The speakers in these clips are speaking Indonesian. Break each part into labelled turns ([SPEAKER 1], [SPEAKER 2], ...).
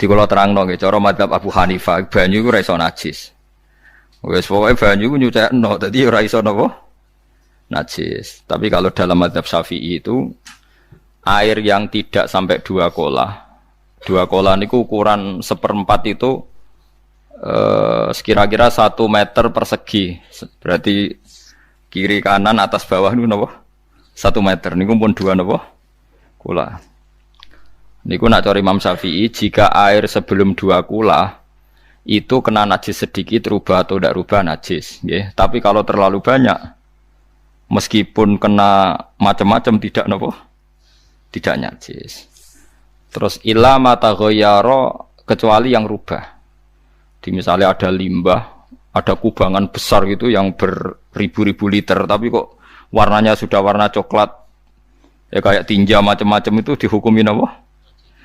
[SPEAKER 1] Di kula terangno nggih cara madzhab Abu Hanifah banyu iku ora iso najis. Wis pokoke banyu iku nyucekno dadi ora iso napa? Najis. Tapi kalau dalam madzhab Syafi'i itu air yang tidak sampai 2 kolah. 2 kolah niku ukuran 1/4 itu sekira-kira 1 meter persegi. Berarti kiri kanan atas bawah niku napa? 1 meter. Niku pun 2 napa? Kolah. Niku nak cara Imam Syafi'i jika air sebelum 2 kolah itu kena najis sedikit rubah atau tidak rubah najis, nggih. Tapi kalau terlalu banyak meskipun kena macam-macam tidak nopo, tidak najis. Terus illa mata ghayyara kecuali yang rubah. Di misalnya ada limbah, ada kubangan besar gitu yang beribu-ribu liter, tapi kok warnanya sudah warna coklat, ya kayak tinja macam-macam itu dihukumi nopo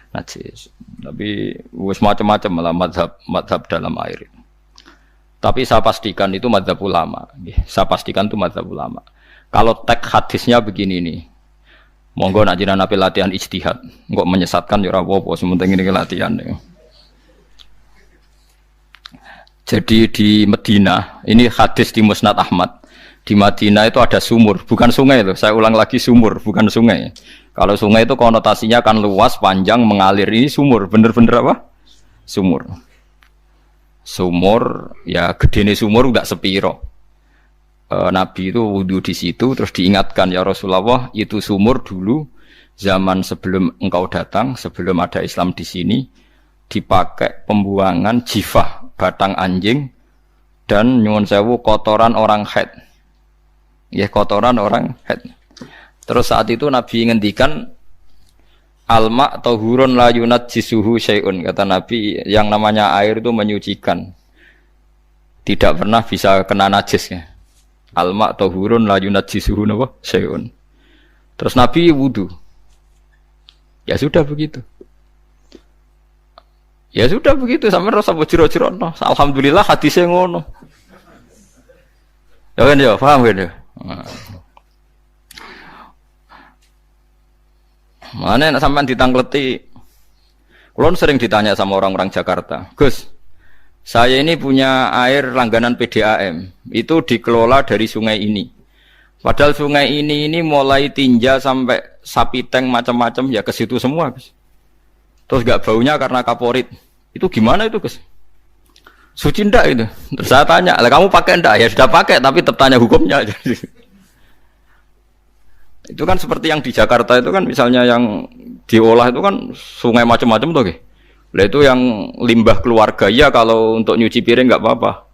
[SPEAKER 1] najis. Tapi wis macam-macam malah madhab dalam air. Tapi saya pastikan itu madhab ulama. Saya pastikan itu madhab ulama. Kalau teks hadisnya begini nih, monggo nak jiran api latihan ijtihad, kok menyesatkan ya ora apa-apa, sementing ini latihan ya. Jadi di Madinah, ini hadis di Musnad Ahmad. Di Madinah itu ada sumur, bukan sungai loh. Saya ulang lagi sumur, bukan sungai. Kalau sungai itu konotasinya kan luas, panjang, mengalir. Ini sumur, bener-bener apa? Sumur. Sumur, ya gedene sumur enggak sepiro. Nabi itu wudu di situ, terus diingatkan ya Rasulullah, itu sumur dulu zaman sebelum engkau datang, sebelum ada Islam di sini, dipakai pembuangan jifah, batang anjing, dan nyuwun sewu kotoran orang haid. Ya kotoran orang haid. Terus saat itu Nabi ngendikan alma tahurun la yunajjisuhu syai'un, kata Nabi, yang namanya air itu menyucikan, tidak pernah bisa kena najis ya. Alma tahurun la yunajjisuhu syai'un. Terus Nabi wudu. Ya sudah begitu. Ya sudah begitu sampai rasa bojiro-jiro no. Alhamdulillah hadisnya ngono. Ya kan ya, paham kan ya? Mana nak sampean ditangkleti. Kulon sering ditanya sama orang-orang Jakarta, Gus, saya ini punya air langganan PDAM, itu dikelola dari sungai ini. Padahal sungai ini mulai tinja sampai sapi tank macam-macam ya ke situ semua, Gus. Terus gak baunya karena kaporit. Itu gimana itu, Gus? Suci ndak itu? Terus saya tanya, lah kamu pakai ndak? Ya sudah pakai, tapi tetap tanya hukumnya. Itu kan seperti yang di Jakarta itu kan misalnya yang diolah itu kan sungai macam-macam tuh, lah itu yang limbah keluarga ya kalau untuk nyuci piring nggak apa-apa.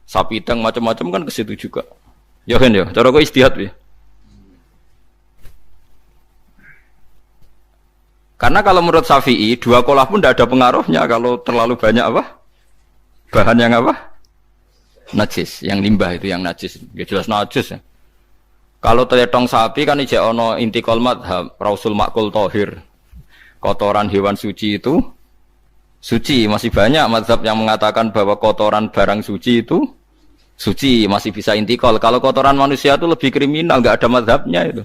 [SPEAKER 1] Sapi tank macam-macam kan ke situ juga. Ya kan ya, cara kok istihad ya. Karena kalau menurut Syafi'i 2 kolah pun tidak ada pengaruhnya kalau terlalu banyak apa? Bahan yang apa? Najis, yang limbah itu yang najis. Ya jelas najis ya. Kalau teletong sapi kan ijek ono intikal madhab, rausul makul tohir. Kotoran hewan suci itu suci, masih banyak madhab yang mengatakan bahwa kotoran barang suci itu suci, masih bisa intikal. Kalau kotoran manusia itu lebih kriminal, nggak ada madhabnya itu.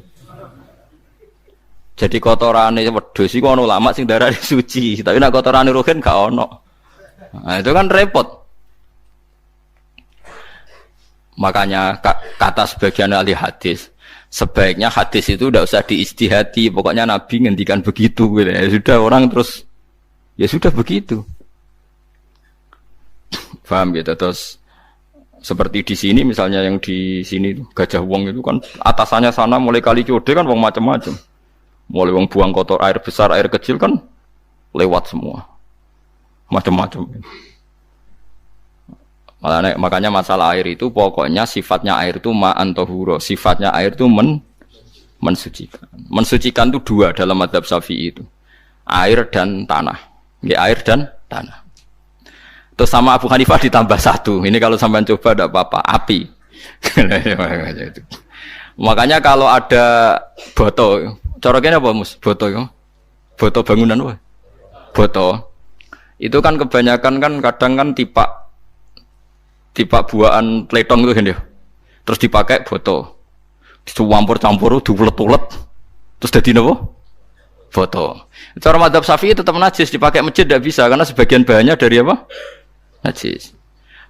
[SPEAKER 1] Jadi kotoran wedhus iku ono ulama sing darani suci, tapi nek kotoran ruhin gak ono. Nah, itu kan repot. Makanya kata sebagian ahli hadis, sebaiknya hadis itu tidak usah diistihati, pokoknya Nabi ngendikan begitu gitu. Ya sudah orang terus ya sudah begitu. Paham gitu. Terus seperti di sini misalnya yang di sini Gajah Wong itu kan atasannya sana mulai kali code kan wong macam-macam. Mulai wong buang kotor air besar, air kecil kan lewat semua. Macam-macam. Makanya masalah air itu pokoknya sifatnya air itu ma'an tahura, sifatnya air itu mensucikan. Mensucikan itu 2 dalam mazhab Syafi'i itu. Air dan tanah. Ya, air dan tanah. Terus sama Abu Hanifah ditambah 1. Ini kalau sampean coba tidak apa-apa, api. Makanya kalau ada boto, coroknya apa Mus? Boto ya. Boto bangunan apa? Boto. Itu kan kebanyakan kan kadang kan tipak buahan pletong itu kan ya. Terus dipakai boto. Dicampur-campur diulet-ulet. Terus dadi napa? foto. Cara madzhab Syafi'i tetap najis, dipakai masjid tidak bisa karena sebagian bahannya dari apa? Najis.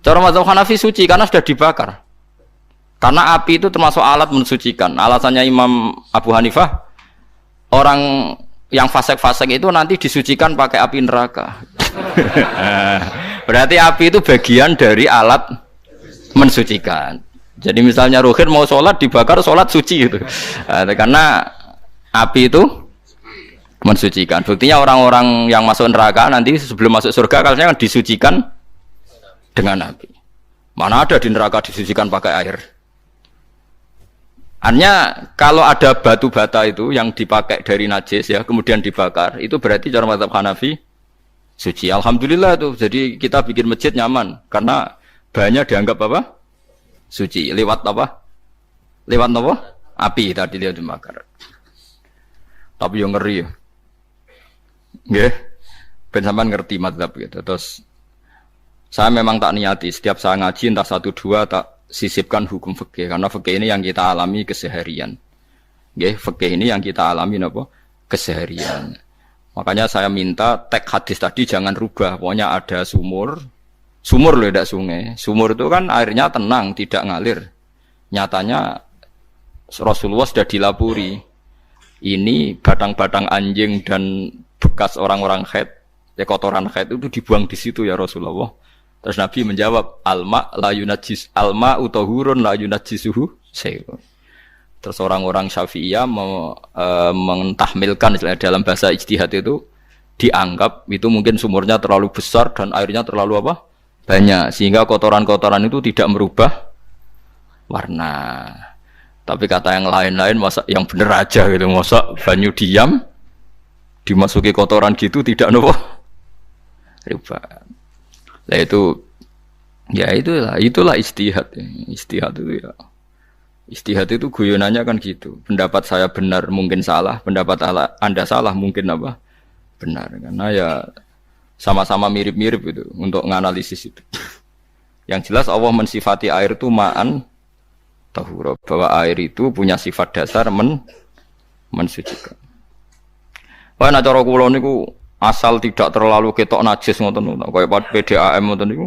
[SPEAKER 1] Cara madzhab Hanafi suci karena sudah dibakar. Karena api itu termasuk alat mensucikan. Alasannya Imam Abu Hanifah, orang yang fasik-fasik itu nanti disucikan pakai api neraka. Berarti api itu bagian dari alat mensucikan. Jadi misalnya Ruhin mau sholat dibakar, sholat suci gitu. Karena api itu mensucikan. Buktinya orang-orang yang masuk neraka nanti sebelum masuk surga kalanya disucikan dengan api. Mana ada di neraka disucikan pakai air? Hanya kalau ada batu bata itu yang dipakai dari najis ya kemudian dibakar, itu berarti cara mazhab Hanafi suci. Alhamdulillah tuh. Jadi kita bikin masjid nyaman karena bahannya dianggap apa? Suci. Lewat apa? Lewat apa? Api tadi dia dibakar. Tapi yang ngeri ya. Nggih. Ben sampean ngerti mazhab gitu. Terus saya memang tak niati setiap saya ngaji entah 1 2 tak sisipkan hukum fikih karena fikih ini yang kita alami keseharian. Nggih, fikih ini yang kita alami napa? Keseharian. Makanya saya minta teks hadis tadi jangan rubah. Pokoknya ada sumur. Sumur loh, tidak sungai. Sumur itu kan airnya tenang, tidak ngalir. Nyatanya Rasulullah sudah dilapuri. Ini batang-batang anjing dan bekas orang-orang haid, kotoran haid itu dibuang di situ ya Rasulullah. Terus Nabi menjawab, alma la yunajjis, alma utahurun la yunajjisuhu syai'un. Terus orang-orang Syafi'iyah mentahmilkan dalam bahasa ijtihad itu dianggap itu mungkin sumurnya terlalu besar dan airnya terlalu apa? Banyak sehingga kotoran-kotoran itu tidak merubah warna. Tapi kata yang lain-lain masa yang bener aja gitu, masa banyu diam dimasuki kotoran gitu tidak nopo rubah. Nah itu ya itulah ijtihad. Ijtihad itu ya. Ijtihad itu guyonannya kan gitu. Pendapat saya benar mungkin salah, pendapat Anda salah mungkin apa? Benar. Karena ya sama-sama mirip-mirip itu untuk menganalisis itu. Yang jelas Allah mensifati air itu ma'an tahura, bahwa air itu punya sifat dasar mensucikan. Wah, nah cara kula niku asal tidak terlalu ketok najis ngoten niku. Kaya PDAM ngoten niku.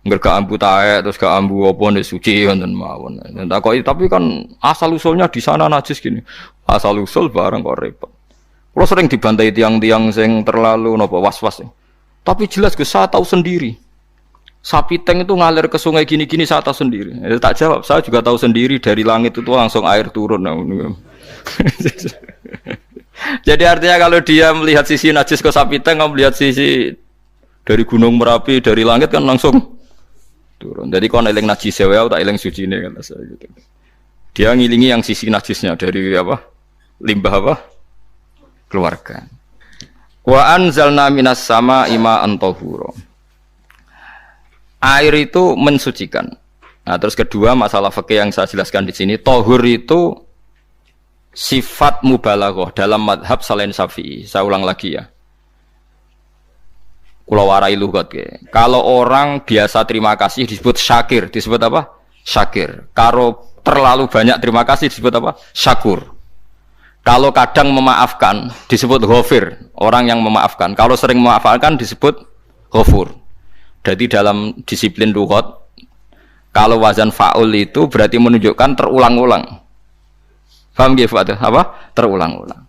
[SPEAKER 1] Enggak gak ambu taek terus gak ambu apa nek suci ngoten mawon. Tapi kan asal usulnya di sana najis gini. Asal usul barang kok repot. Kula sering dibantai tiang-tiang sing terlalu napa was-was. Tapi jelas saya tahu sendiri. Sapi teng itu ngalir ke sungai gini-gini saya tahu sendiri. Tak jawab, saya juga tahu sendiri dari langit itu langsung air turun. Jadi artinya kalau dia melihat sisi najis ke sapi teng, kamu melihat sisi dari gunung Merapi, dari langit kan langsung turun. Jadi kalau eling najis ya, tak eling suci ini kata saya gitu. Dia ngilingi yang sisi najisnya dari apa? Limbah apa? Keluarga. Wa anzalna minas sama ma'an tahura. Air itu mensucikan. Nah, terus kedua masalah fikih yang saya jelaskan di sini, tahur itu sifat mubalaghah dalam madhab selain Syafi'i. Saya ulang lagi ya. Kula warai lugat ke. Kalau orang biasa terima kasih disebut syakir, disebut apa? Syakir. Kalau terlalu banyak terima kasih disebut apa? Syakur. Kalau kadang memaafkan disebut ghafir, orang yang memaafkan. Kalau sering memaafkan disebut ghafur. Jadi dalam disiplin lughat, kalau wazan fa'ul itu berarti menunjukkan terulang-ulang. Paham nggih Pak? Apa? Terulang-ulang.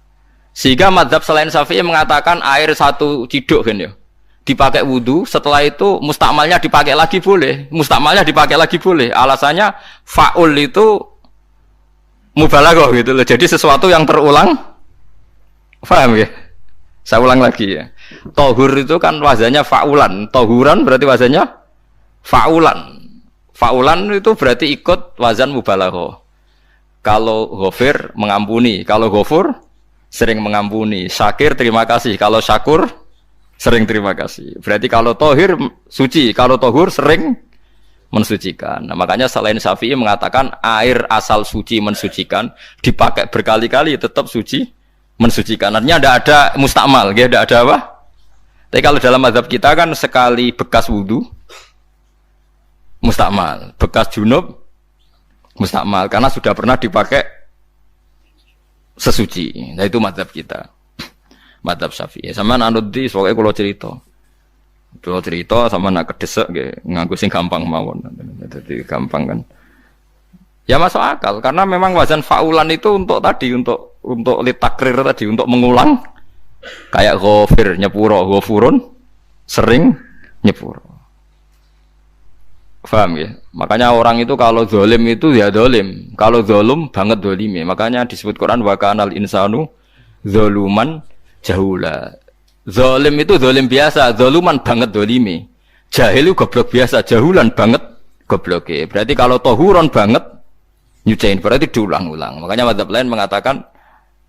[SPEAKER 1] Sehingga mazhab selain Syafi'i mengatakan air satu ciduk kan ya. Dipakai wudu, setelah itu mustakmalnya dipakai lagi boleh. Mustakmalnya dipakai lagi boleh. Alasannya fa'ul itu mubalaghah gitu loh. Jadi sesuatu yang terulang. Paham ya? Saya ulang lagi ya. Tahur itu kan wazannya fa'ulan. Tahuran berarti wazannya fa'ulan. Fa'ulan itu berarti ikut wazan mubalaghah. Kalau ghafir mengampuni, kalau ghafur sering mengampuni. Syakir terima kasih, kalau syakur sering terima kasih. Berarti kalau tahir suci, kalau tahur sering mensucikan. Nah, makanya selain Syafi'i mengatakan air asal suci mensucikan, dipakai berkali-kali tetap suci mensucikan. Artinya tidak ada mustakmal, ya, tidak ada apa. Tapi kalau dalam mazhab kita kan sekali bekas wudu mustakmal, bekas junub mustakmal karena sudah pernah dipakai sesuci. Nah itu mazhab kita. madzhab Syafi'i. Sampeyan anut di pokoke kula cerita. Kula cerita sama nak kedesek nggih nganggo sing gampang mawon. Jadi gampang kan. Ya masuk akal karena memang wazan faulan itu untuk tadi untuk litakrir tadi untuk mengulang kayak ghafir nyepuro ghafurun sering nyepuro. Paham ya? Makanya orang itu kalau zalim itu ya zalim, kalau zalum banget zalime. Makanya disebut Quran wa kanal insanu zaluman jahula. Zalim itu zalim biasa, zaluman banget zalime. Jahil itu goblok biasa, jahulan banget gobloke. Berarti kalau tohuron banget nyuciin berarti diulang-ulang. Makanya mazhab lain mengatakan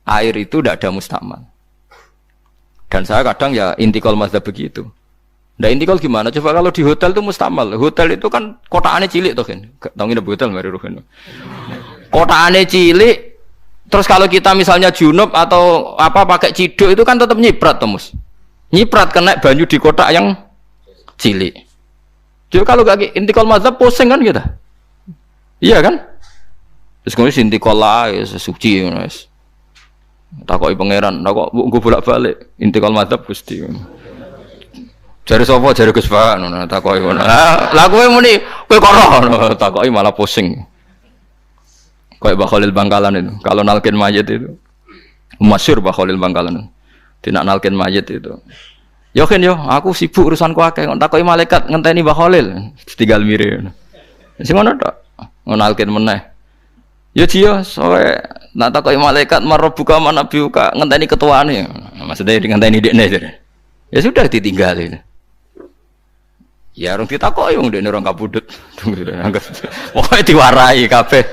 [SPEAKER 1] air itu tidak ada mustamal. Dan saya kadang ya intikal mazhab begitu. Nah intikal gimana? Coba kalau di hotel itu mustamal. Hotel itu kan kotaannya cilik toh kan. Tahu nggak hotel mari ruhen. Kotaannya cilik. Terus kalau kita misalnya junub atau apa pakai ciduk itu kan tetap nyiprat Tomus. Nyiprat kena banyu di kotak yang cilik. Jadi kalau gak intikal mazhab pusing kan kita. Iya kan? Terus kemudian intikal lah suci guys. Takoki pangeran, kok nggo bolak-balik intikal mazhab Gusti. Jare sapa jare Gus Pak ngono takoki ngono. Lah kowe muni kowe kok roh takoki malah pusing. Kayak Mbah Khalil Bangkalan itu. Kalau nalkin mayit itu masyhur Mbah Khalil Bangkalan. Tidak nalkin mayit itu. Yo kan yo, aku sibuk urusanku akeh kok takoki malaikat ngenteni Mbah Khalil. Tinggal mire. Sing ngono tok. Nalkin meneh. Ya dia soalnya nak takoki malaikat marbuka manabiuka ngenteni ketuane. Maksudnya ngenteni dekne jare. Ya sudah ditinggalin. Ya orang ditakoki wong dekne orang kabudut. Pokoke diwarai kabeh.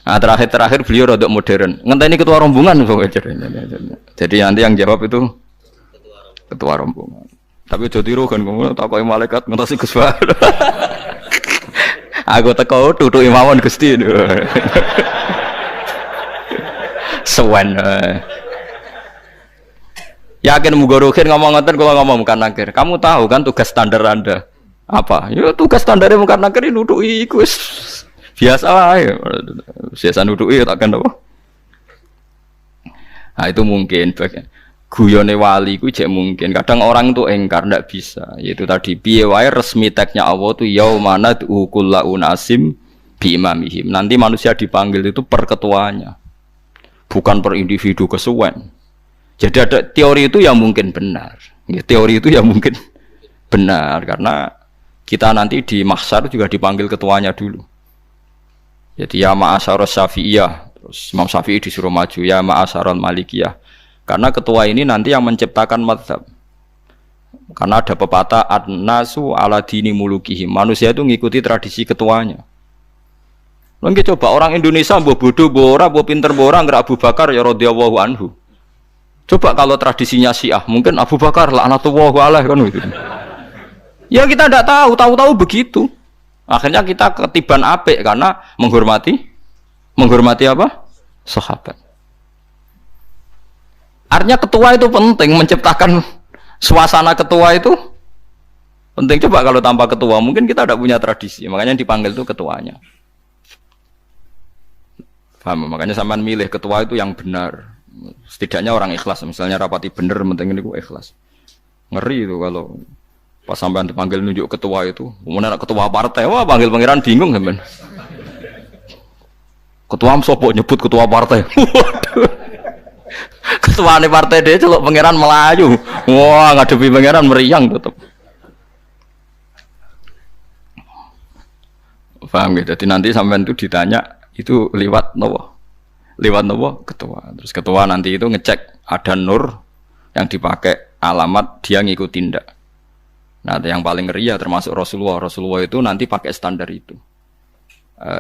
[SPEAKER 1] Nah, terakhir beliau rodok modern. Ngenteni ketua rombongan pokoknya. Jadi nanti yang jawab itu ketua rombongan. Tapi aja tiru kan ngono takoki malaikat ngenteni Gus Pak. Aku teko tutuki mawon Gusti. Sewen. Yakin mugorokin ngomong ngoten kula ngomong bukan nakir. Kamu tahu kan tugas standar Anda apa? Ya tugas standarnya bukan nakir nutuki iku wis biasa wae. Biasa nutuki tak kan apa? Nah itu mungkin guyone wali ku jek mungkin. Kadang orang tuh engkar ndak bisa. Yaitu tadi piye wae resmi teksnya Allah tuh yaumana kullu unasim bi imamihim. Nanti manusia dipanggil itu per ketuanya. Bukan per individu kesuwen. Jadi ada teori itu yang mungkin benar. Ya, teori itu yang mungkin benar karena kita nanti di mahsyar juga dipanggil ketuanya dulu. Jadi ya ma'asyarus Syafi'iyah, terus Imam Syafi'i disuruh maju ya ma'asyarul Malikiyah. Karena ketua ini nanti yang menciptakan mazhab. Karena ada pepatah an-nasu ala dini mulukihim. Manusia itu ngikuti tradisi ketuanya. Mungkin coba orang Indonesia mbok bodoh, mbok ora, mbok pinter, mbok ora ngger Abu Bakar ya radhiyallahu anhu. Coba kalau tradisinya Syiah, mungkin Abu Bakar laknatullah alaih kan gitu. Ya kita tidak tahu begitu. Akhirnya kita ketiban apik karena menghormati apa? Sahabat. Artinya ketua itu penting, menciptakan suasana ketua itu penting. Coba kalau tanpa ketua, mungkin kita tidak punya tradisi. Makanya yang dipanggil itu ketuanya. Paham? Makanya sampean milih ketua itu yang benar. Setidaknya orang ikhlas. Misalnya rapati bener, penting ini ikhlas. Ngeri itu kalau pas sampean dipanggil nunjuk ketua itu. Kemudian ketua partai, wah panggil pangeran bingung sampean. Ketua sopo nyebut ketua partai. Ketua partai dia celok pangeran Melayu. Wah ngadepi pangeran meriang tetep. Paham gitu. Jadi nanti sampean itu ditanya itu lewat nopo ketua. Terus ketua nanti itu ngecek ada nur yang dipakai alamat dia ngikutin ndak. Nah yang paling ngeri ya termasuk Rasulullah itu nanti pakai standar itu.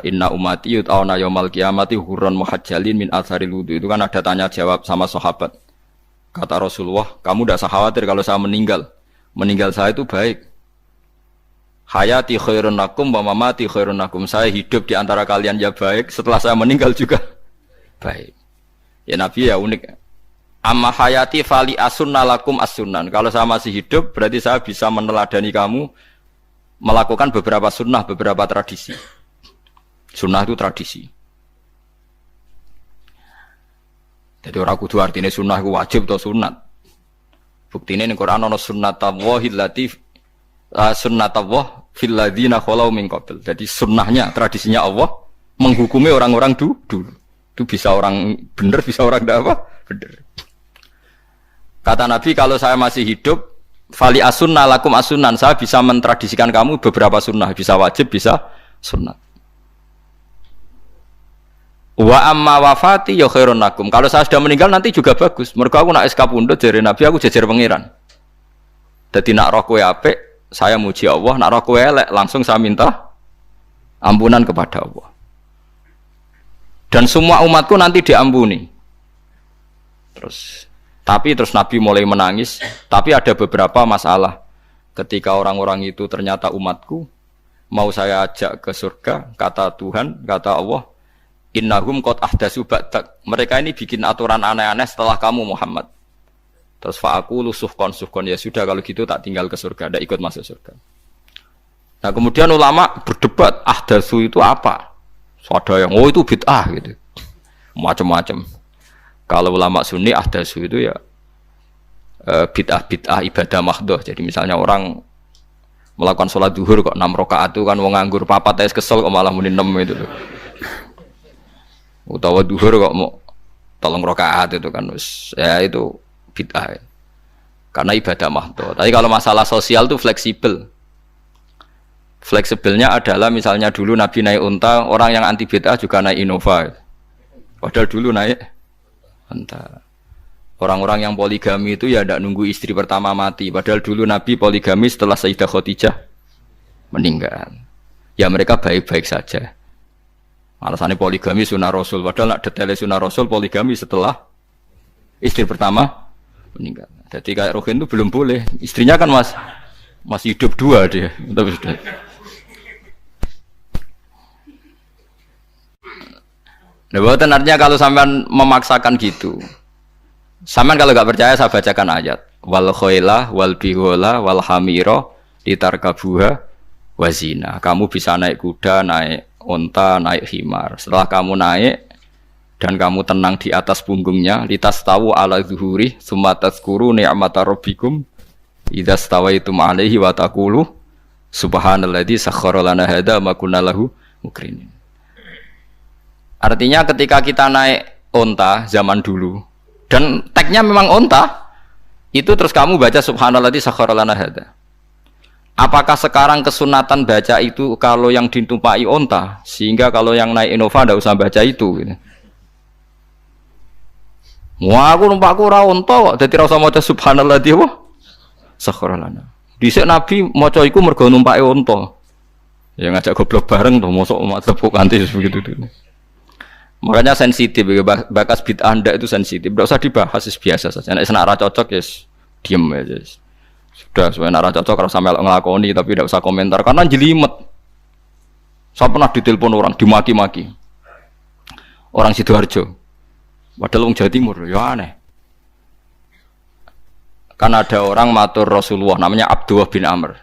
[SPEAKER 1] Inna umati yut'auna yaumal qiyamati hurran muhajjalin min atharil wudu. Itu kan ada tanya jawab sama sahabat. Kata Rasulullah, kamu tidak usah khawatir kalau saya meninggal. Meninggal saya itu baik. Hayati khairun lakum wa mamati khairun lakum. Saya hidup di antara kalian ya baik, setelah saya meninggal juga baik. Ya Nabi ya unik. Amma hayati fali asunna lakum as-sunan. Kalau saya masih hidup berarti saya bisa meneladani kamu melakukan beberapa sunnah, beberapa tradisi. Sunnah itu tradisi. Jadi ora kudu artine sunnah iku wajib atau sunat. Buktine ning Quran ana sunnatallahil lati sunnatullah fil ladzina khalau min qabl. Jadi sunnahnya, tradisinya Allah menghukumi orang-orang dulu. Itu bisa orang benar, bisa orang tidak apa? Benar. Kata Nabi, kalau saya masih hidup, fali as-sunnah lakum as-sunan, saya bisa mentradisikan kamu beberapa sunnah, bisa wajib, bisa sunnah. Wa amma wafati ya khairun lakum. Kalau saya sudah meninggal nanti juga bagus. Mergo aku nak SK pundhut jare Nabi, aku jejer pangeran. Dadi nak roh kowe apik, saya muji Allah, nak roh kowe elek, langsung saya minta ampunan kepada Allah. Dan semua umatku nanti diampuni. Tapi terus Nabi mulai menangis. Tapi ada beberapa masalah. Ketika orang-orang itu ternyata umatku, mau saya ajak ke surga, kata Tuhan, kata Allah, innahum qad ahdatsu ba'dak. Mereka ini bikin aturan aneh-aneh setelah kamu Muhammad. Terus fa'aqulu suhqan ya sudah kalau gitu tak tinggal ke surga, tidak ikut masuk surga. Nah, kemudian ulama berdebat ahdatsu itu apa? So, ada yang itu bid'ah gitu. Macam-macam. Kalau ulama sunni ahdatsu itu ya bid'ah ibadah mahdhah. Jadi misalnya orang melakukan sholat zuhur kok 6 rakaat itu kan wong nganggur papat ae kesel kok malah muni 6 itu loh. Utawa duhur kok mau 3 rakaat itu kan ya itu bid'ah. Karena ibadah mahdhah. Tapi kalau masalah sosial itu fleksibel. Fleksibelnya adalah misalnya dulu Nabi naik unta, orang yang anti bid'ah juga naik Innova. Padahal dulu naik unta. Orang-orang yang poligami itu ya tidak nunggu istri pertama mati. Padahal dulu Nabi poligami setelah Sayyidah Khadijah meninggal. Ya mereka baik-baik saja. Alasannya poligami sunnah Rasul. Padahal nak detailnya sunnah Rasul poligami setelah istri pertama meninggal. Jadi kayak Rohin itu belum boleh. Istrinya kan masih hidup 2 dia. Tapi sudah. Nah, bukan artinya kalau sampean memaksakan gitu. Sampean kalau nggak percaya saya bacakan ayat. Wal khailah wal bihola wal hamira litarkabuha wazina. Kamu bisa naik kuda, naik unta, naik himar. Setelah kamu naik dan kamu tenang di atas punggungnya, litas tahu ala zuhuri, summa tazkuru ni'mata rabbikum idza stawaitum alaihi wa taqulu subhanalladzi sakhkhara lana hadza ma kunna lahu mukrinin. Artinya ketika kita naik unta zaman dulu dan tagnya memang unta, itu terus kamu baca subhanalladzi sakhkhara lana hadza. Apakah sekarang kesunatan baca itu kalau yang ditumpai onta, sehingga kalau yang naik Innova tidak usah baca itu? Gitu. Wah, aku numpakku ora onta kok, dadi ora usah maca subhanalladzi wa sakhkhara lana. Dhisik Nabi maca iku mergo numpake onta. Ya ngajak goblok bareng to, mosok tepuk kanthi begitu tuh. Makanya sensitif, bakas bid'ah ndak itu sensitif. Tidak usah dibahas, biasa saja. Nek senak ra cocok ya diem aja. Sudah, sebenarnya nara cocok kalau sampai ngelakoni tapi tidak usah komentar karena jelimet. Saya pernah ditelepon orang, dimaki-maki orang Sidoarjo, padahal orang Jawa Timur, ya aneh. Kan ada orang matur Rasulullah, namanya Abdullah bin Amr.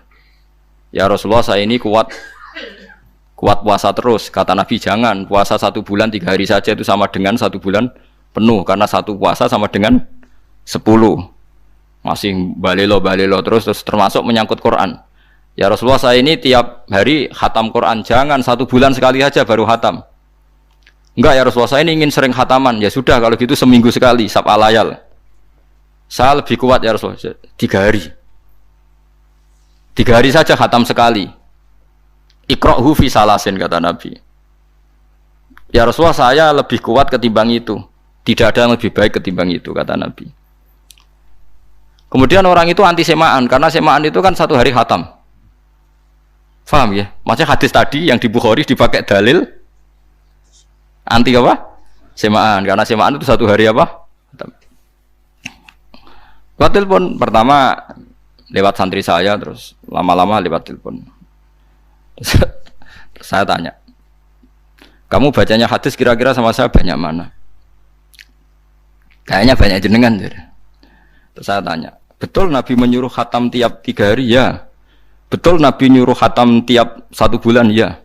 [SPEAKER 1] Ya Rasulullah, saya ini kuat puasa terus. Kata Nabi, jangan puasa 1 bulan 3 hari saja itu sama dengan 1 bulan penuh, karena 1 puasa sama dengan 10. Masih balelo terus termasuk menyangkut Quran. Ya Rasulullah, saya ini tiap hari khatam Quran, jangan 1 bulan sekali saja baru khatam. Enggak ya Rasulullah, saya ini ingin sering khataman. Ya sudah kalau gitu seminggu sekali sab'a layal. Saya lebih kuat ya Rasulullah, 3 hari. 3 hari saja khatam sekali. Iqra'hu fi salasin, kata Nabi. Ya Rasulullah, saya lebih kuat ketimbang itu. Tidak ada yang lebih baik ketimbang itu, kata Nabi. Kemudian orang itu anti semaan, karena semaan itu kan 1 hari khatam. Faham ya? Maksudnya hadis tadi yang di Bukhari dipakai dalil anti apa? Semaan, karena semaan itu 1 hari apa? Khatam. Lewat telepon pertama lewat santri saya, terus lama-lama lewat telepon. Terus saya tanya, kamu bacanya hadis kira-kira sama saya banyak mana? Kayaknya banyak jenengan. Terus saya tanya, betul Nabi menyuruh khatam tiap 3 hari? Ya. Betul Nabi nyuruh khatam tiap 1 bulan? Ya.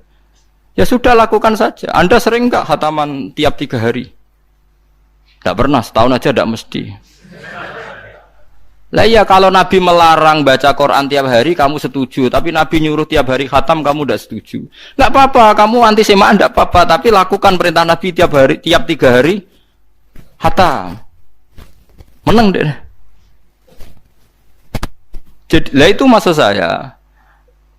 [SPEAKER 1] Ya sudah, lakukan saja. Anda sering enggak khataman tiap 3 hari? Tidak pernah, setahun aja tidak mesti. Lah iya kalau Nabi melarang baca Quran tiap hari kamu setuju, tapi Nabi nyuruh tiap hari khatam kamu tidak setuju. Enggak apa-apa, kamu anti semaan enggak apa-apa, tapi lakukan perintah Nabi tiap hari, tiap 3 hari khatam. Menang deh. Jadi lah itu maksud saya.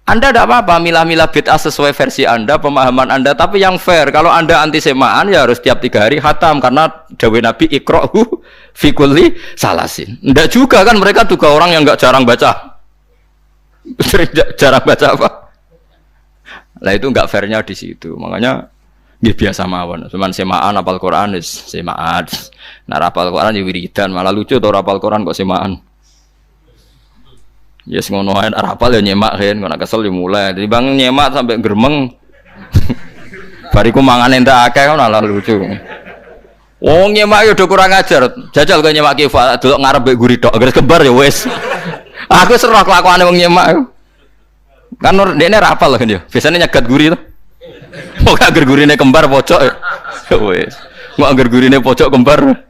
[SPEAKER 1] Anda tidak apa-apa milah-milah bid'ah sesuai versi Anda, pemahaman Anda, tapi yang fair. Kalau Anda anti semaan ya harus tiap 3 hari khatam karena dawuh Nabi iqra'u fi kulli salasin. Enggak juga kan mereka juga orang yang enggak jarang baca. Jarang baca apa? Lah itu enggak fairnya di situ. Makanya nggih biasa mawon. Cuman semaan apal Quran wis semaan. Nah apal Quran ya wiridan, malah lucu to apal Quran kok semaan. Yes ngono ae apal ya nyemak kan, kok kesel ya mulai. Jadi bang nyemak sampai geremeng. Bariku mangan entek akeh malah lucu. Wong nyemak yo do kurang ajar. Jajal kok nyemak kifa delok ngarep mbek guri tok, gres kembar ya wis. Aku serah kelakuane wong nyemak. Kan dekne ra apal kan yo. Biasane nyegat guri to. Kok agar gurine kembar pojok. Wis. Kok agar gurine pojok kembar.